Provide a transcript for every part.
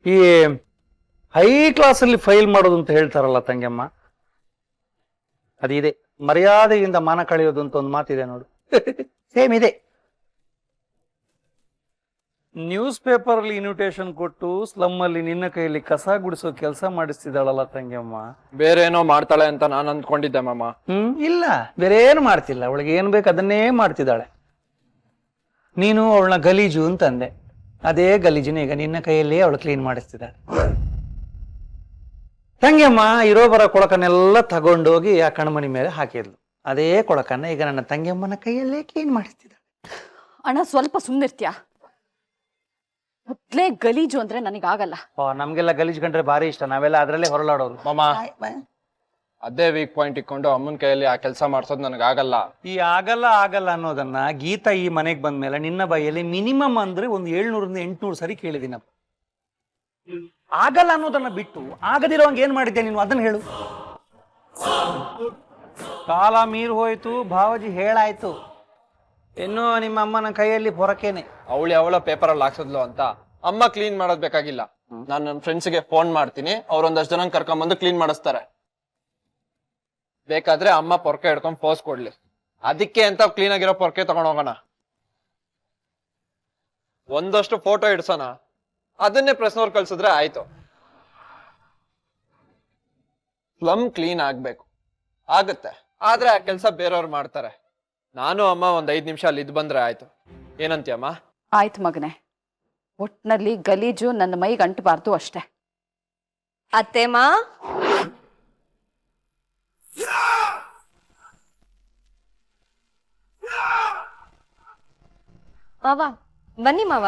ಈ ಹೈ ಕ್ಲಾಸಲ್ಲಿ ಫೈಲ್ ಮಾಡೋದು ಅಂತ ಹೇಳ್ತಾರಲ್ಲ ತಂಗಮ್ಮ, ಅದಿದೆ. ಮರ್ಯಾದೆಯಿಂದ ಮಾನ ಕಳೆಯೋದು ಅಂತ ಒಂದು ಮಾತಿದೆ ನೋಡು. ಸೇಮ್ ಇದೆ. ನ್ಯೂಸ್ ಪೇಪರ್ ಅಲ್ಲಿ ಇನ್ವಿಟೇಷನ್ ಕೊಟ್ಟು ಸ್ಲಮ್ ಅಲ್ಲಿ ನಿನ್ನ ಕೈಯಲ್ಲಿ ಕಸ ಗುಡಿಸೋ ಕೆಲಸ ಮಾಡಿಸ್ತಿದ್ದಾಳಲ್ಲ ತಂಗಮ್ಮ. ಬೇರೆ ಏನೋ ಮಾಡ್ತಾಳೆ ಅಂತ ನಾನು ಅಂದ್ಕೊಂಡಿದ್ದೆ ಮಾಮ. ಇಲ್ಲ, ಬೇರೆ ಏನು ಮಾಡ್ತಿಲ್ಲ. ಅವಳಿಗೆ ಏನ್ ಬೇಕು ಅದನ್ನೇ ಮಾಡ್ತಿದ್ದಾಳೆ. ನೀನು ಅವಳನ್ನ ಗಲೀಜು ಅಂತಂದೆ, ಅದೇ ಗಲೀಜಿನ ಈಗ ನಿನ್ನ ಕೈಯಲ್ಲಿ ಅವಳು ಕ್ಲೀನ್ ಮಾಡಿಸ್ತಿದ್ದಾಳೆ. ತಂಗಿಯಮ್ಮ ಇರೋ ಬರೋ ಕೊಳಕನ್ನೆಲ್ಲ ತಗೊಂಡೋಗಿ ಆ ಕಣ್ಮಣಿ ಮೇಲೆ ಹಾಕಿದ್ಲು. ಅದೇ ಕೊಳಕನ್ನ ಈಗ ನನ್ನ ತಂಗಿಯಮ್ಮನ ಕೈಯಲ್ಲೇ ಕ್ಲೀನ್ ಮಾಡಿಸ್ತಿದ್ದಾಳೆ. ಅಣ್ಣ ಸ್ವಲ್ಪ ಸುಮ್ಮನಿರ್ತೀಯ? ಮೊದ್ಲೇ ಗಲೀಜು ಅಂದ್ರೆ ನನಗಾಗಲ್ಲ. ನಮ್ಗೆಲ್ಲ ಗಲೀಜ್ ಕಂಡ್ರೆ ಭಾರಿ ಇಷ್ಟ, ನಾವೆಲ್ಲ ಅದ್ರಲ್ಲೇ ಹೊರಲಾಡೋದು. ಮಾಮ ಅದೇ ವೀಕ್ ಪಾಯಿಂಟ್ ಇಟ್ಕೊಂಡು ಅಮ್ಮನ ಕೈಯಲ್ಲಿ ಆ ಕೆಲಸ ಮಾಡ್ಸೋದು ನನಗಾಗಲ್ಲ. ಈ ಆಗಲ್ಲ ಅನ್ನೋದನ್ನ ಗೀತಾ ಈ ಮನೆಗೆ ಬಂದ್ಮೇಲೆ ನಿನ್ನ ಬಾಯಲ್ಲಿ ಮಿನಿಮಮ್ ಅಂದ್ರೆ ಒಂದು 700-800 ಸರಿ ಕೇಳಿದಿನಪ್ಪ. ಆಗಲ್ಲ ಅನ್ನೋದನ್ನ ಬಿಟ್ಟು ಆಗದಿರೋಂಗ ಏನ್ ಮಾಡಿದ್ದೆ ನೀನು, ಅದನ್ನ ಹೇಳು. ಕಾಲ ಮೀರ್ ಹೋಯ್ತು, ಭಾವಜಿ ಹೇಳಾಯ್ತು, ಇನ್ನು ನಿಮ್ಮ ಅಮ್ಮನ ಕೈಯಲ್ಲಿ ಹೊರಕೇನೆ. ಅವಳ ಪೇಪರಲ್ಲಿ ಹಾಕ್ಸದ್ಲು ಅಂತ ಅಮ್ಮ ಕ್ಲೀನ್ ಮಾಡೋದ್ ಬೇಕಾಗಿಲ್ಲ. ನಾನು ನನ್ನ ಫ್ರೆಂಡ್ಸ್ಗೆ ಫೋನ್ ಮಾಡ್ತೀನಿ, ಅವ್ರೊಂದಷ್ಟು ಜನ ಕರ್ಕೊಂಡ್ಬಂದು ಕ್ಲೀನ್ ಮಾಡಿಸ್ತಾರೆ. ಬೇಕಾದ್ರೆ ಅಮ್ಮ ಪೊರ್ಕೆ ಹಿಡ್ಕೊಂಡ್ ಪೋಸ್ ಕೊಡ್ಲಿ, ಅದಕ್ಕೆ ಅಂತ ಕ್ಲೀನ್ ಆಗಿರೋ ಪೊರ್ಕೆ ತಗೊಂಡ್ ಹೋಗೋಣ. ಒಂದಷ್ಟು ಫೋಟೋ ಇಡ್ಸೋಣ, ಅದನ್ನೇ ಪ್ರೆಸ್ನವ್ರು ಕಳ್ಸಿದ್ರೆ ಆಯ್ತು. ಸ್ಲಮ್ ಕ್ಲೀನ್ ಆಗ್ಬೇಕು, ಆಗುತ್ತೆ. ಆದ್ರೆ ಆ ಕೆಲ್ಸ ಬೇರೆಯವ್ರು ಮಾಡ್ತಾರೆ. ನಾನು ಅಮ್ಮ ಒಂದ್ 5 ನಿಮಿಷ ಅಲ್ಲಿ ಇದ್ ಬಂದ್ರೆ ಆಯ್ತು. ಏನಂತೀಯಮ್ಮ? ಆಯ್ತು ಮಗನೆ, ಒಟ್ನಲ್ಲಿ ಗಲೀಜು ನನ್ನ ಮೈಗೆ ಅಂಟಬಾರ್ದು ಅಷ್ಟೇ. ಅತ್ತೆಮಾ, ಮಾವ ಬನ್ನಿ ಮಾವ.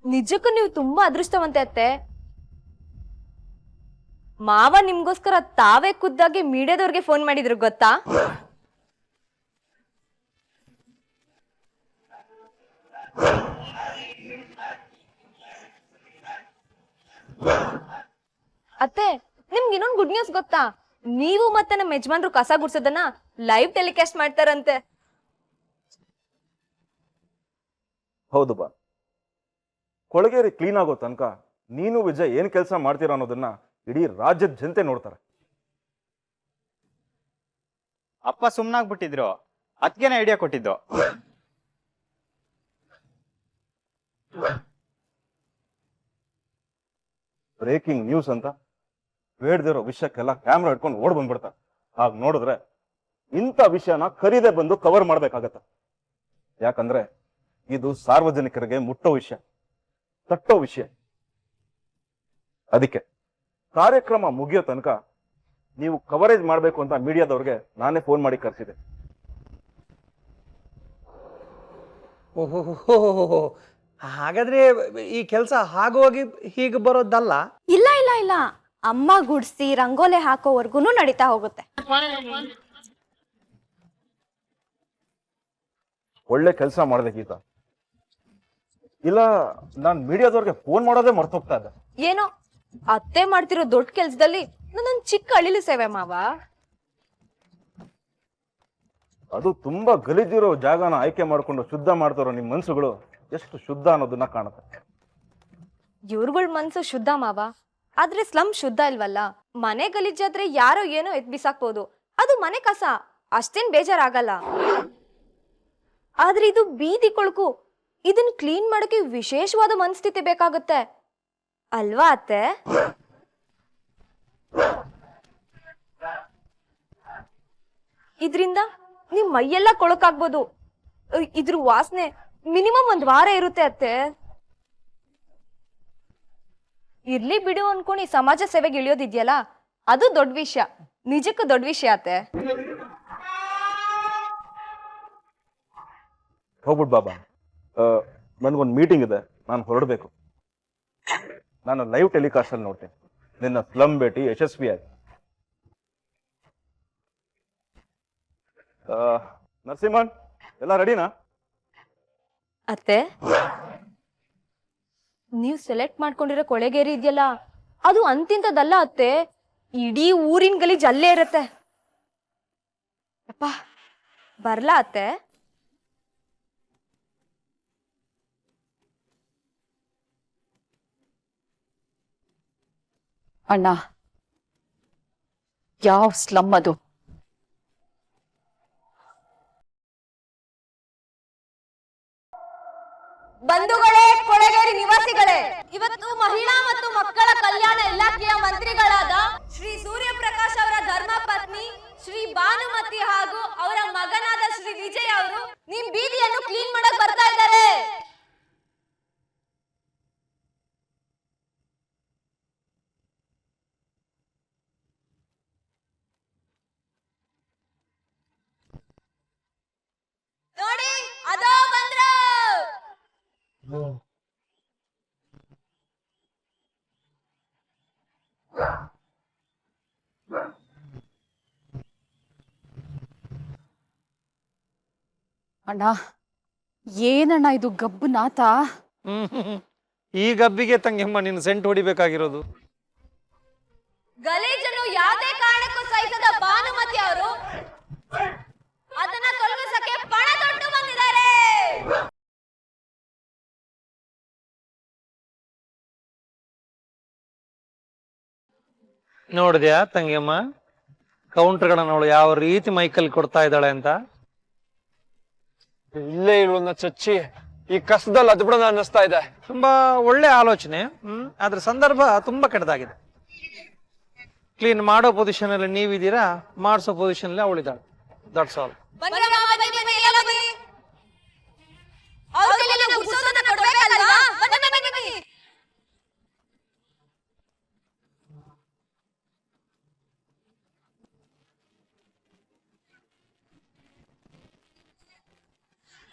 ನಿಜಕ್ಕೂ ನೀವು ತುಂಬಾ ಅದೃಷ್ಟವಂತೆ ಅತ್ತೆ. ಮಾವ ನಿಮ್ಗೋಸ್ಕರ ತಾವೇ ಖುದ್ದಾಗಿ ಮೀಡಿಯಾದವ್ರಿಗೆ ಫೋನ್ ಮಾಡಿದ್ರು ಗೊತ್ತಾ? ಅತ್ತೆ, ನಿಮ್ಗೆ ಇನ್ನೊಂದು ಗುಡ್ ನ್ಯೂಸ್ ಗೊತ್ತಾ? ನೀವು ಮತ್ತೆ ನಮ್ಮ ಯಜಮಾನ್ರು ಕಸ ಗುಡ್ಸೋದನ್ನ ಲೈವ್ ಟೆಲಿಕಾಸ್ಟ್ ಮಾಡ್ತಾರಂತೆ. ಹೌದು ಬಾ, ಕೊಳಗೇರಿ ಕ್ಲೀನ್ ಆಗೋ ತನಕ ನೀನು ವಿಜಯ್ ಏನ್ ಕೆಲಸ ಮಾಡ್ತೀರಾ ಅನ್ನೋದನ್ನ ಇಡೀ ರಾಜ್ಯದ ಜನತೆ ನೋಡ್ತಾರೆ. ಅಪ್ಪ ಸುಮ್ನಾಗ್ಬಿಟ್ಟಿದ್ರು, ಅದ್ಕೇನೆ ಐಡಿಯಾ ಕೊಟ್ಟಿದ್ದು. ಬ್ರೇಕಿಂಗ್ ನ್ಯೂಸ್ ಅಂತ ಬೇಡದಿರೋ ವಿಷಯಕ್ಕೆಲ್ಲ ಕ್ಯಾಮ್ರಾ ಇಟ್ಕೊಂಡು ಓಡ್ ಬಂದ್ಬಿಡ್ತಾರೆ. ಹಾಗೆ ನೋಡಿದ್ರೆ ಇಂಥ ವಿಷಯನ ಖರೀದೆ ಬಂದು ಕವರ್ ಮಾಡ್ಬೇಕಾಗತ್ತ. ಯಾಕಂದ್ರೆ ಇದು ಸಾರ್ವಜನಿಕರಿಗೆ ಮುಟ್ಟೋ ವಿಷಯ, ತಟ್ಟೋ ವಿಷಯ. ಅದಕ್ಕೆ ಕಾರ್ಯಕ್ರಮ ಮುಗಿಯೋ ತನಕ ನೀವು ಕವರೇಜ್ ಮಾಡಬೇಕು ಅಂತ ಮೀಡಿಯಾದವ್ರಿಗೆ ನಾನೇ ಫೋನ್ ಮಾಡಿ ಕರೆಸಿದೆ. ಓಹೋ, ಹಾಗಾದ್ರೆ ಈ ಕೆಲಸ ಹಾಗೋಗಿ ಹೀಗೆ ಬರೋದಲ್ಲ. ಇಲ್ಲ ಇಲ್ಲ ಇಲ್ಲ, ಅಮ್ಮ ಗುಡ್ಸಿ ರಂಗೋಲೆ ಹಾಕೋವರ್ಗು ನಡೀತಾ ಹೋಗುತ್ತೆ. ಒಳ್ಳೆ ಕೆಲಸ ಮಾಡಿದೆ ಗೀತಾ. ಇಲ್ಲ, ನಾನ್ ಮೀಡಿಯಾದವ್ರಿಗೆ ಫೋನ್ ಮಾಡೋದೇ ಮರ್ತೋಗ್ತಾ ಇದ್ದೆ. ಏನೋ ಅತ್ತೆ ಮಾಡ್ತಿರೋ ದೊಡ್ಡ ಕೆಲ್ಸದಲ್ಲಿ ನನ್ನೊಂದ್ ಚಿಕ್ಕ ಅಳಿಲು ಸೇವೆ ಮಾವ. ಅದು ತುಂಬಾ ಗಲೀಜಿರೋ ಜಾಗನ ಆಯ್ಕೆ ಮಾಡ್ಕೊಂಡು ಶುದ್ಧ ಮಾಡ್ತಾರೋ ನಿಮ್ ಮನ್ಸುಗಳು ಎಷ್ಟು ಶುದ್ಧ ಅನ್ನೋದನ್ನ ಕಾಣುತ್ತೆ. ಇವ್ರುಗಳ ಮನ್ಸು ಶುದ್ಧ ಮಾವ, ಆದ್ರೆ ಸ್ಲಮ್ ಶುದ್ಧ ಇಲ್ವಲ್ಲ. ಮನೆ ಗಲೀಜಾದ್ರೆ ಯಾರೋ ಏನೋ ಎತ್ ಬಿಸಾಕ್ಬೋದು, ಅದು ಮನೆ ಕಸ, ಅಷ್ಟೇನ್ ಬೇಜಾರಾಗಲ್ಲ. ಆದ್ರೆ ಇದು ಬೀದಿ ಕೊಳಕು, ಇದನ್ ಕ್ಲೀನ್ ಮಾಡಕ್ಕೆ ವಿಶೇಷವಾದ ಮನಸ್ಥಿತಿ ಬೇಕಾಗುತ್ತೆ ಅಲ್ವಾ ಅತ್ತೆ? ಇದ್ರಿಂದ ನಿಮ್ ಮೈಯೆಲ್ಲ ಕೊಳಕಾಗ್ಬೋದು. ಇದ್ರ ವಾಸನೆ ಮಿನಿಮಮ್ 1 ವಾರ ಇರುತ್ತೆ ಅತ್ತೆ. ಇರ್ಲಿ ಬಿಡು ಅನ್ಕೊಂಡು ಈ ಸಮಾಜ ಸೇವೆಗೆ ಇಳಿಯೋದಿದ್ಯಲ್ಲ, ಅದು ದೊಡ್ಡ ವಿಷಯ, ನಿಜಕ್ಕೂ ದೊಡ್ಡ ವಿಷಯ ಅತ್ತೆ. ಹೋಗ್ಬಿಡ್ ಬಾಬಾ, ನನ್ಗೊಂದು ಮೀಟಿಂಗ್ ಇದೆ, ನಾನು ಹೊರಡಬೇಕು. ನಾನು ಲೈವ್ ಟೆಲಿಕಾಸ್ಟ್ ಅಲ್ಲಿ ನೋಡ್ತೇನೆ. ನಿನ್ನ ಸ್ಲಮ್ ಭೇಟಿ ಯಶಸ್ವಿ ಆಯ್ತು. ನರಸಿಂಹನ್, ಎಲ್ಲ ರೆಡಿನಾ? ಅತ್ತೆ, ನೀವು ಸೆಲೆಕ್ಟ್ ಮಾಡ್ಕೊಂಡಿರೋ ಕೊಳೆಗೇರಿ ಇದೆಯಲ್ಲ, ಅದು ಅಂತಿಂತದಲ್ಲ ಅತ್ತೆ, ಇಡೀ ಊರಿನ ಗಲೀಜ್ ಅಲ್ಲೇ ಇರತ್ತೆ. ಅಪ್ಪ ಬರ್ಲಾ ಅತ್ತೆ? ಅಣ್ಣ, ಯಾವ ಸ್ಲಮ್ ಅದು? ಬಂಧುಗಳೇ, ಕೊಳೆಗೇರಿ ನಿವಾಸಿಗಳೇ, ಇವತ್ತು ಮಹಿಳಾ ಮತ್ತು ಮಕ್ಕಳ ಕಲ್ಯಾಣ ಇಲಾಖೆಯ ಮಂತ್ರಿಗಳಾದ ಶ್ರೀ ಸೂರ್ಯಪ್ರಕಾಶ್ ಅವರ ಧರ್ಮ ಪತ್ನಿ ಶ್ರೀ ಭಾನುಮತಿ ಹಾಗೂ ಅವರ ಮಗನಾದ ಶ್ರೀ ವಿಜಯ್ ಅವರು ನಿಮ್ ಬೀದಿಯನ್ನು ಕ್ಲೀನ್ ಮಾಡಕ್ ಬರ್ತಾ ಇದ್ದಾರೆ. ನೋಡಿ, ಅದೋ ಬಂದ್ರು. ಅಣ್ಣ, ಏನಣ್ಣ ಇದು ಗಬ್ಬು ನಾತ? ಈ ಗಬ್ಬಿಗೆ ತಂಗಿಯಮ್ಮ ನೀನು ಸೆಂಟ್ ಹೊಡಿಬೇಕಾಗಿರೋದು. ಗಲೀಜನ್ನು ಯಾವುದೇ ಕಾರಣಕ್ಕೂ ಸಹಿಸದ ಭಾನುಮತಿ ಅವರು ಅದನ್ನ ತೊಲಗಿಸಕ್ಕೆ ಪಣ ತೊಟ್ಟು ಬಂದಿದ್ದಾರೆ. ನೋಡಿದ್ಯಾ ತಂಗಿಯಮ್ಮ, ಕೌಂಟರ್ಗಳನ್ನ ಅವಳು ಯಾವ ರೀತಿ ಮೈಕಲ್ಲಿ ಕೊಡ್ತಾ ಇದ್ದಾಳೆ ಅಂತ? ಇಲ್ಲೇ ಇರುವನ್ನ ಚಚ್ಚಿ ಈ ಕಸದಲ್ಲಿ ಅದ್ಬಿಡೋಣ ಅನ್ನಿಸ್ತಾ ಇದೆ. ತುಂಬಾ ಒಳ್ಳೆ ಆಲೋಚನೆ. ಆದ್ರೆ ಸಂದರ್ಭ ತುಂಬಾ ಕೆಟ್ಟದಾಗಿದೆ. ಕ್ಲೀನ್ ಮಾಡೋ ಪೊಸಿಷನ್ ಅಲ್ಲಿ ನೀವಿದ್ದೀರಾ, ಮಾಡಿಸೋ ಪೊಸಿಷನ್ ಅಲ್ಲಿ ಅವಳಿದ್ದಾಳೆ. That's all.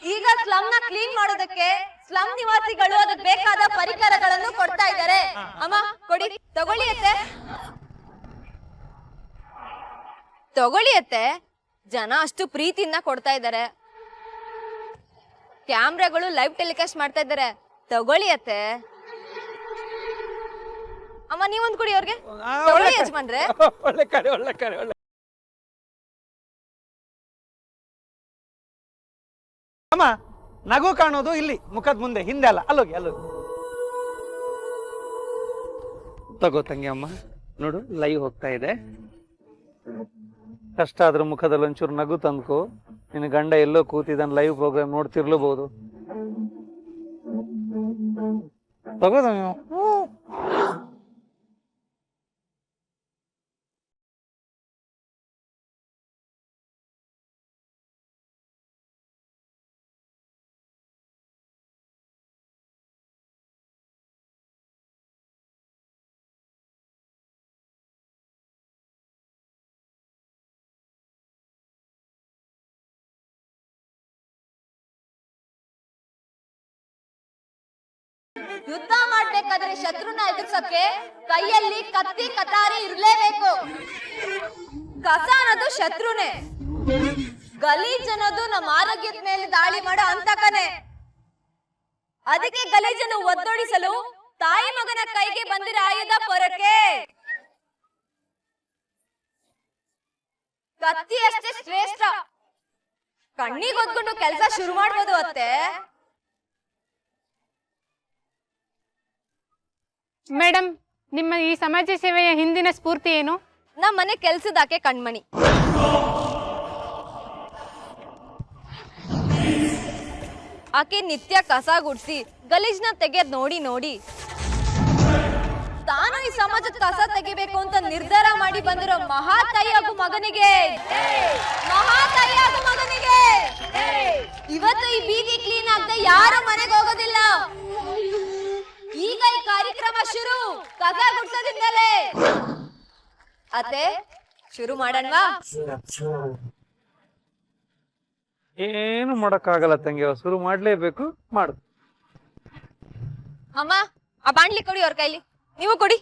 ಈಗ ಸ್ಲಮ್ ನ ಕ್ಲೀನ್ ಮಾಡೋದಕ್ಕೆ ಸ್ಲಮ್ ನಿವಾಸಿಗಳು ಅದಕ್ಕೆ ಬೇಕಾದ ಪರಿಕರಗಳನ್ನು ಕೊಡ್ತಾ ಇದ್ದಾರೆ. ಅಮ್ಮ ಕೊಡಿ, ತಗೊಳ್ಳಿ ಅತ್ತೆ, ತಗೊಳ್ಳಿ ಅತ್ತೆ. ಜನ ಅಷ್ಟು ಪ್ರೀತಿಯಿಂದ ಕೊಡ್ತಾ ಇದ್ದಾರೆ. ಕ್ಯಾಮ್ರಾಗಳು ಲೈವ್ ಟೆಲಿಕಾಸ್ಟ್ ಮಾಡ್ತಾ ಇದ್ದಾರೆ. ತಗೊಳ್ಳಿ ಅತ್ತೆ. ಅಮ್ಮ ನೀವೊಂದ್ ಕೊಡಿ ಅವ್ರಿಗೆ. ತಗೊಳ್ಳಿ ಯಜಮಾನ್ರೆ. ಒಳ್ಳೆ ಕರೆ, ಒಳ್ಳೆ ಕರೆ, ಒಳ್ಳೆ. ಅಮ್ಮ, ನಗು ಕಾಣೋದು ಇಲ್ಲಿ ಮುಖದ ಮುಂದೆ, ಹಿಂದೆ ಅಲ್ಲ. ಅಲ್ಲೋಗಿ ಅಲ್ಲೋಗಿ ತಗೋ ತಂಗಿ ಅಮ್ಮ. ನೋಡು, ಲೈವ್ ಹೋಗ್ತಾ ಇದೆ. ಕಷ್ಟ ಆದ್ರೂ ಮುಖದಲ್ಲಿ ಒಂಚೂರು ನಗು ತಂದ್ಕೋ. ನಿನ್ನ ಗಂಡ ಎಲ್ಲೋ ಕೂತಿದ್ದಾನೆ, ಲೈವ್ ಪ್ರೋಗ್ರಾಮ್ ನೋಡ್ತಿರ್ಲಬಹುದು. ತಗೋ ತಂಗಿ. ಯುದ್ಧ ಮಾಡ್ಬೇಕಾದ್ರೆ ಶತ್ರುನ ಎದುರ್ಸಕ್ಕೆ ಕೈಯಲ್ಲಿ ಕತ್ತಿ ಕತಾರಿ ಇರ್ಲೇಬೇಕು. ಕಸ ಅನ್ನೋದು ಶತ್ರುನೇ, ಗಲೀಜ್ ಅನ್ನೋದು ನಮ್ಮ ಆರೋಗ್ಯದ ಮೇಲೆ ದಾಳಿ ಮಾಡೋ ಅಂತಕನೇ. ಅದಕ್ಕೆ ಗಲೀಜನ್ನು ಒದ್ದೊಡಿಸಲು ತಾಯಿ ಮಗನ ಕೈಗೆ ಬಂದಿರೋ ಆಯುಧ ಪೊರಕೆ. ಕತ್ತಿ ಅಷ್ಟೇ ಶ್ರೇಷ್ಠ. ಕಣ್ಣಿಗೆ ಒದ್ಕೊಂಡು ಕೆಲಸ ಶುರು ಮಾಡ್ಬೋದು ಅತ್ತೆ. ಮೇಡಮ್, ನಿಮ್ಮ ಈ ಸಮಾಜ ಸೇವೆಯ ಹಿಂದಿನ ಸ್ಫೂರ್ತಿ ಏನು? ನಮ್ಮ ಮನೆ ಕೆಲ್ಸದಾಕೆ ಕಣ್ಮಣಿ. ಆಕೆ ನಿತ್ಯ ಕಸ ಗುಡ್ಸಿ ಗಲೀಜ್ನ ತೆಗೆದ್ ನೋಡಿ ನೋಡಿ ತಾನು ಈ ಸಮಾಜದ ಕಸ ತೆಗಿಬೇಕು ಅಂತ ನಿರ್ಧಾರ ಮಾಡಿ ಬಂದಿರೋ ಮಹಾತಾಯಿ ಹಾಗೂ ಮಗನಿಗೆ, ಮಹಾತಾಯಿ ಹಾಗೂ ಮಗನಿಗೆ ಇವತ್ತು ಈ ಬೀದಿ ಕ್ಲೀನ್ ಆಗದೆ ಯಾರು ಮನೆಗೆ ಹೋಗೋದಿಲ್ಲ. ಈಗ ಈ ಕಾರ್ಯಕ್ರಮ ಶುರು ಕಸ ಗುಡ್ಸೋದಿಂದಲೇ. ಅತ್ತೆ, ಶುರು ಮಾಡೋಣವಾ? ಏನು ಮಾಡಕ್ಕಾಗಲ್ಲ ತಂಗಿ, ಶುರು ಮಾಡ್ಲೇಬೇಕು. ಮಾಡು. ಅಮ್ಮ, ಆ ಬಾಣ್ಲಿ ಕೊಡಿ ಅವ್ರ ಕೈಲಿ. ನೀವು ಕೊಡಿ.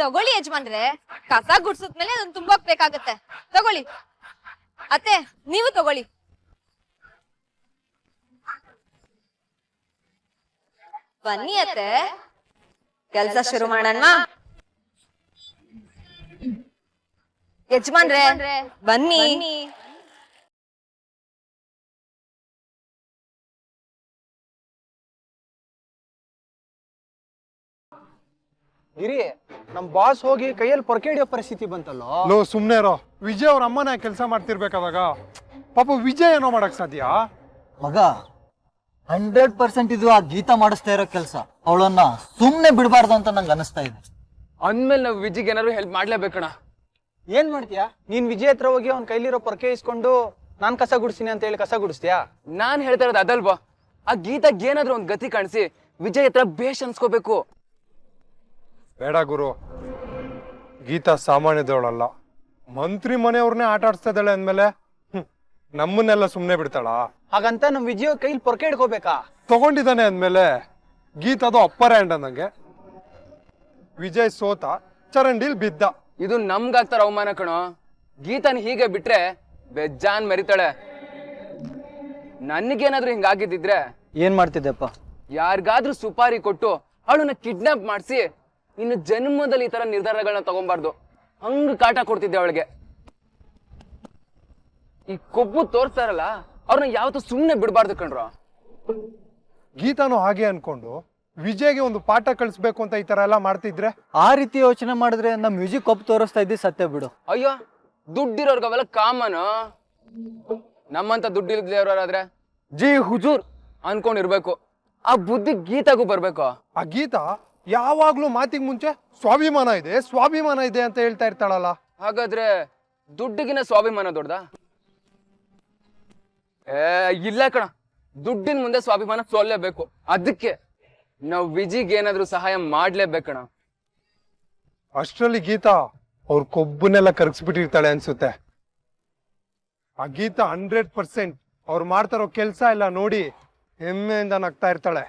ತಗೊಳ್ಳಿ ಯಜಮಾನ್ರೆ, ಕಸ ಗುಡ್ಸದ್ಮೇಲೆ ಅದನ್ನ ತುಂಬೋಗ್ಬೇಕಾಗತ್ತೆ. ತಗೊಳ್ಳಿ ಅತ್ತೆ, ನೀವು ತಗೊಳ್ಳಿ. ಬನ್ನಿ ಅತ್ತೆ, ಕೆಲ್ಸ ಶುರು ಮಾಡೋಣವಾ? ಯಜಮಾನ್ರೆ ಬನ್ನಿ. ಗಿರಿ, ನಮ್ ಬಾಸ್ ಹೋಗಿ ಕೈಯಲ್ಲಿ ಪೊರಕೆ ಹಿಡಿಯೋ ಪರಿಸ್ಥಿತಿ ಬಂತಲ್ಲೋ. ಲೋ ಸುಮ್ನೆ ಇರೋ. ವಿಜಯ್ ಅವ್ರ ಅಮ್ಮನ ಕೆಲಸ ಮಾಡ್ತಿರ್ಬೇಕಾದಾಗ ಪಾಪ ವಿಜಯ್ ಏನೋ ಮಾಡಕ್ ಸಾಧ್ಯ? ಮಗ 100% ಇದು ಆ ಗೀತಾ ಮಾಡಿಸ್ತಾ ಇರೋ ಕೆಲಸ. ಅವಳನ್ನ ಸುಮ್ನೆ ಬಿಡಬಾರ್ದು ಅಂತ ನಂಗೆ ಅನಿಸ್ತಾ ಇದೆ. ಅಂದ್ಮೇಲೆ ನಾವು ವಿಜಿಗೆ ಏನಾದ್ರು ಹೆಲ್ಪ್ ಮಾಡ್ಲೇಬೇಕಣ. ಏನ್ ಮಾಡ್ತೀಯಾ ನೀನ್? ವಿಜಯ್ ಹತ್ರ ಹೋಗಿ ಅವ್ನ ಕೈಲಿರೋ ಪೊರಕೆ ಇಸ್ಕೊಂಡು ನಾನ್ ಕಸ ಗುಡಿಸ್ತೀನಿ ಅಂತ ಹೇಳಿ ಕಸ ಗುಡಿಸ್ತೀಯಾ? ನಾನ್ ಹೇಳ್ತಾ ಇರೋದು ಅದಲ್ವಾ, ಆ ಗೀತಾಗ್ ಏನಾದ್ರು ಒಂದ್ ಗತಿ ಕಾಣಿಸಿ ವಿಜಯ್ ಹತ್ರ ಬೇಷ್ ಅನ್ಸ್ಕೋಬೇಕು. ಬೇಡ ಗುರು, ಗೀತಾ ಸಾಮಾನ್ಯದವಳಲ್ಲ. ಮಂತ್ರಿ ಮನೆಯವ್ರನ್ನೇ ಆಟ ಆಡಿಸ್ತಾ ಇದ್ದಾಳೆ ಅಂದ್ಮೇಲೆ ನಮ್ಮನ್ನೆಲ್ಲ ಸುಮ್ನೆ ಬಿಡ್ತಾಳ? ಹಾಗಂತ ನಮ್ ವಿಜಯ್ ಕೈಲಿ ಪೊರಕೆ ಹಿಡ್ಕೋಬೇಕಾ? ತಗೊಂಡಿದ್ದಾನೆ ಅಂದ್ಮೇಲೆ ಗೀತಾದು ಅಪ್ಪರ್ ಹ್ಯಾಂಡ್ ಅಂದಂಗೆ. ವಿಜಯ್ ಸೋತ, ಚರಂಡಿಲ್ ಬಿದ್ದ. ಇದು ನಮ್ಗಾಗ್ತಾರ ಅವಮಾನ ಕಣೋ. ಗೀತಾನ್ ಹೀಗೆ ಬಿಟ್ರೆ ಬೆಜ್ಜಾನ್ ಮೆರಿತಾಳೆ. ನನ್ಗೇನಾದ್ರೂ ಹಿಂಗಾಗಿದ್ದಿದ್ರೆ ಏನ್ ಮಾಡ್ತಿದ್ದೆಪ್ಪ? ಯಾರಿಗಾದ್ರೂ ಸುಪಾರಿ ಕೊಟ್ಟು ಅವಳನ್ನ ಕಿಡ್ನಾಪ್ ಮಾಡಿಸಿ ಇನ್ನು ಜನ್ಮದಲ್ಲಿ ಈ ತರ ನಿರ್ಧಾರಗಳನ್ನ ತಗೊಂಬಾರ್ದು. ಹಂಗ ಕಾಟ ಕೊಡ್ತಿದ್ದೆ ಅವಳಿಗೆ. ಈ ಕೊಬ್ಬು ತೋರ್ಸ್ತಾರಲ್ಲ ಅವ್ರನ್ನ ಯಾವತ್ತೂ ಸುಮ್ನೆ ಬಿಡಬಾರ್ದು ಕಣ್ರೋ. ಗೀತಾನು ಹಾಗೆ ಅನ್ಕೊಂಡು ವಿಜಯ್ಗೆ ಒಂದು ಪಾಠ ಕಳಿಸ್ಬೇಕು ಅಂತ ಈ ತರ ಎಲ್ಲ ಮಾಡ್ತಿದ್ರೆ? ಆ ರೀತಿ ಯೋಚನೆ ಮಾಡಿದ್ರೆ ನಮ್ ಮ್ಯೂಸಿಕ್ ಕೊಪ್ಪು ತೋರಿಸ್ತಾ ಇದ್ದಿ ಸತ್ಯ ಬಿಡು. ಅಯ್ಯೋ, ದುಡ್ಡಿರೋರ್ಗ ಅವೆಲ್ಲ ಕಾಮನ್. ನಮ್ಮಂತ ದುಡ್ಡಿಲ್ದೇವ್ರಾದ್ರೆ ಜಿ ಹುಜೂರ್ ಅನ್ಕೊಂಡಿರ್ಬೇಕು. ಆ ಬುದ್ಧಿ ಗೀತಾಗೂ ಬರ್ಬೇಕು. ಆ ಗೀತಾ ಯಾವಾಗ್ಲೂ ಮಾತಿಗೆ ಮುಂಚೆ ಸ್ವಾಭಿಮಾನ ಇದೆ ಸ್ವಾಭಿಮಾನ ಇದೆ ಅಂತ ಹೇಳ್ತಾ ಇರ್ತಾಳಲ್ಲ. ಹಾಗಾದ್ರೆ ದುಡ್ಡಿಗಿನ ಸ್ವಾಭಿಮಾನ ದೊಡ್ಡದಾ? ಇಲ್ಲ ಕಣ, ದುಡ್ಡಿನ ಮುಂದೆ ಸ್ವಾಭಿಮಾನ ಸೋಲ್ಲೇಬೇಕು. ಅದಕ್ಕೆ ನಾವು ವಿಜಿಗೆ ಏನಾದ್ರೂ ಸಹಾಯ ಮಾಡ್ಲೇಬೇಕಣ. ಅಷ್ಟ್ರಲ್ಲಿ ಗೀತಾ ಅವ್ರ ಕೊಬ್ಬನ್ನೆಲ್ಲ ಕರಗಿಸ್ಬಿಟ್ಟಿರ್ತಾಳೆ ಅನ್ಸುತ್ತೆ. ಆ ಗೀತಾ 100% ಅವ್ರು ಮಾಡ್ತಾರೋ ಕೆಲ್ಸ ಎಲ್ಲ ನೋಡಿ ಹೆಮ್ಮೆಯಿಂದ ನಗ್ತಾ ಇರ್ತಾಳೆ.